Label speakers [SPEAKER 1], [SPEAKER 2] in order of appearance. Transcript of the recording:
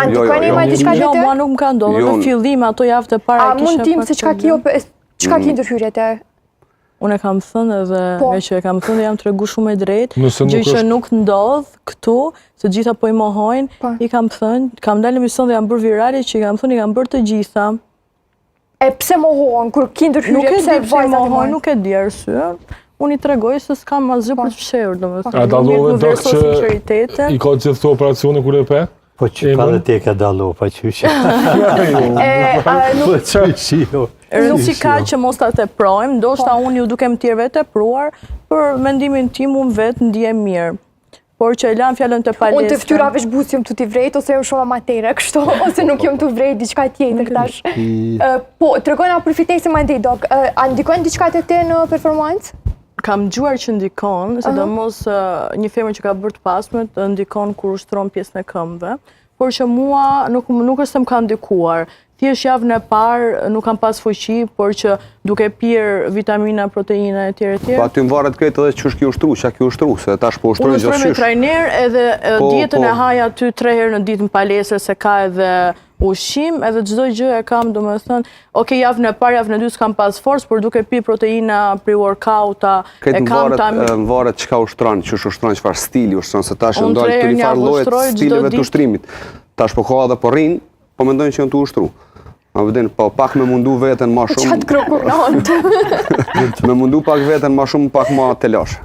[SPEAKER 1] Antikoni ma diçka
[SPEAKER 2] Jo,
[SPEAKER 1] tjetër?
[SPEAKER 2] mua nuk më ka ndodhur në fillim ato javët e para.
[SPEAKER 1] A mund tim se çka ki ndërhyrjet e?
[SPEAKER 2] Unë e kam thënë edhe nga që e kam thënë jam tregu shumë e drejtë,
[SPEAKER 3] Nëse nuk
[SPEAKER 2] gjë që
[SPEAKER 3] është-
[SPEAKER 2] nuk ndodh këtu, se gjitha po i mohojnë, i kam thënë, kam dalë emision dhe jam bërë virale që i kam thënë, i kam bërë të gjitha.
[SPEAKER 1] E pse mohohen, kur ki
[SPEAKER 2] Nuk
[SPEAKER 1] ndërhyrje,
[SPEAKER 2] e
[SPEAKER 1] pse
[SPEAKER 2] di pse
[SPEAKER 1] vajzat i
[SPEAKER 2] mohojnë,
[SPEAKER 1] mohojnë?
[SPEAKER 2] nuk e di arsye. Unë i tregoj se s'kam asgjë për të fshehur, domethënë.
[SPEAKER 3] A dallove
[SPEAKER 2] Më
[SPEAKER 3] dok
[SPEAKER 2] vlerësoj
[SPEAKER 3] që
[SPEAKER 2] sinqeritete.
[SPEAKER 3] i ka gjithë këto operacione kur e pe?
[SPEAKER 4] Po që ka dhe te ka dallo, pa qyshe. Po qyshe jo.
[SPEAKER 2] Rëndësi ka që mos ta teprojmë, ndoshta unë ju dukem tjerëve tepruar, për mendimin tim unë vetë ndihem mirë. Por që e lam fjalën të palestra.
[SPEAKER 1] Unë të ftyra veç bus jam të t'i vrejt, ose jam shumë amatere, kështu, ose nuk jam të vrejt diçka tjetër tash. Po, tregojna për fitnesin ma ndej, Dok. A ndikojnë diçka të te në performancë?
[SPEAKER 2] Kam gjuar që ndikon, sidomos një femër që ka bërë të pasmet, ndikon kur ushtron pjesën e këmbëve, por që mua nuk është se më ka ndikuar. Thjesht javën e parë nuk kam pas fuqi, por që duke pirë vitamina, proteina e tjera.
[SPEAKER 5] Po aty më varet këtë edhe që është ki ushtru, që ki ushtru, se tash po ushtrojnë
[SPEAKER 2] Unë ushtroj me
[SPEAKER 5] gjithësysh.
[SPEAKER 2] trajner edhe dietën e haja aty 3 herë në ditë në palestër se ka edhe ushqim, edhe çdo gjë e kam, domethënë, okay, javën e parë, javën e dytë s'kam pas forcë, por duke pi proteina, pre-workouta,
[SPEAKER 5] Këtë
[SPEAKER 2] e kam ta
[SPEAKER 5] më varet çka ushtron, që ushtron, çfarë stili ushtron, se tash
[SPEAKER 2] Unë
[SPEAKER 5] ndalë
[SPEAKER 2] 3
[SPEAKER 5] të
[SPEAKER 2] herë
[SPEAKER 5] një farë
[SPEAKER 2] javë
[SPEAKER 5] llojet
[SPEAKER 2] ushtroj, çdo
[SPEAKER 5] stileve të
[SPEAKER 2] ditë.
[SPEAKER 5] ushtrimit. Tash po ka edhe po rrinë, po mendojnë që janë të ushtru. Ma vëdin, po pak me mundu veten ma shumë.
[SPEAKER 1] Qatë krokurant.
[SPEAKER 5] Me mundu pak veten ma shumë, pak ma telash.